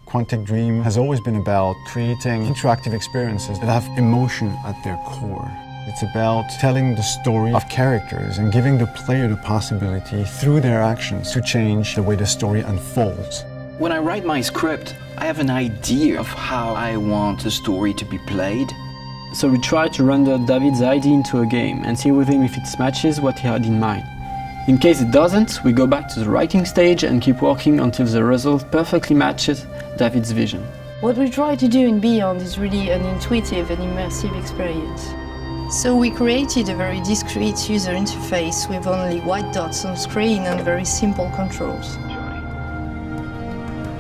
Quantic Dream has always been about creating interactive experiences that have emotion at their core. It's about telling the story of characters and giving the player the possibility through their actions to change the way the story unfolds. When I write my script, I have an idea of how I want the story to be played. So we try to render David's idea into a game and see with him if it matches what he had in mind. In case it doesn't, we go back to the writing stage and keep working until the result perfectly matches David's vision. What we try to do in Beyond is really an intuitive and immersive experience. So we created a very discreet user interface with only white dots on screen and very simple controls.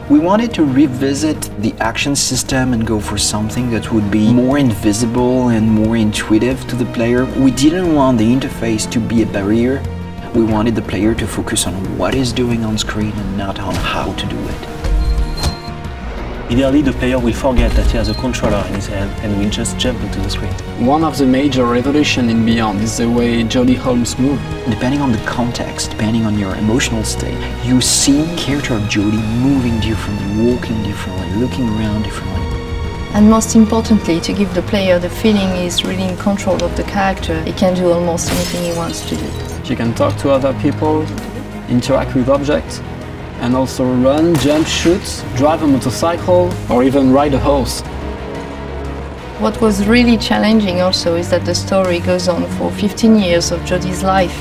We wanted to revisit the action system and go for something that would be more invisible and more intuitive to the player. We didn't want the interface to be a barrier. We wanted the player to focus on what he's doing on screen and not on how to do it. Ideally, the player will forget that he has a controller in his hand and will just jump into the screen. One of the major revolutions in Beyond is the way Jodie Holmes moves. Depending on the context, depending on your emotional state, you see the character of Jodie moving differently, walking differently, looking around differently. And most importantly, to give the player the feeling he's really in control of the character, he can do almost anything he wants to do. She can talk to other people, interact with objects, and also run, jump, shoot, drive a motorcycle, or even ride a horse. What was really challenging also is that the story goes on for 15 years of Jodie's life.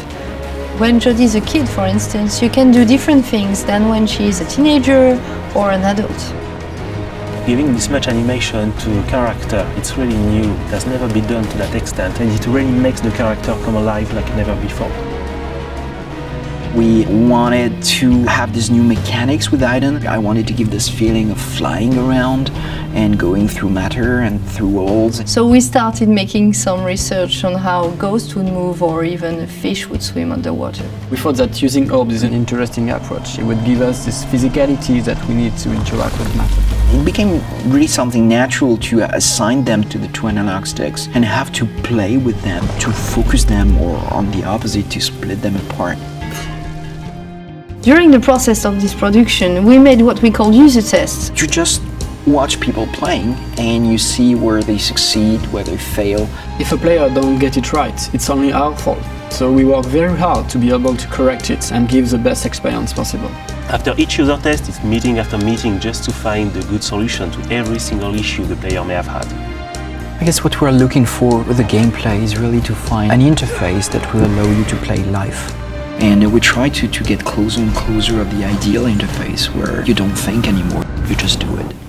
When Jodie's a kid, for instance, you can do different things than when she's a teenager or an adult. Giving this much animation to a character, it's really new. It has never been done to that extent, and it really makes the character come alive like never before. We wanted to have these new mechanics with Aiden. I wanted to give this feeling of flying around and going through matter and through walls. So we started making some research on how ghosts would move or even a fish would swim underwater. We thought that using orbs is an interesting approach. It would give us this physicality that we need to interact with matter. It became really something natural to assign them to the two analog sticks and have to play with them, to focus them, or on the opposite, to split them apart. During the process of this production, we made what we call user tests. You just watch people playing and you see where they succeed, where they fail. If a player don't get it right, it's only our fault. So we work very hard to be able to correct it and give the best experience possible. After each user test, it's meeting after meeting just to find the good solution to every single issue the player may have had. I guess what we're looking for with the gameplay is really to find an interface that will allow you to play live. And we try to get closer and closer of the ideal interface where you don't think anymore, you just do it.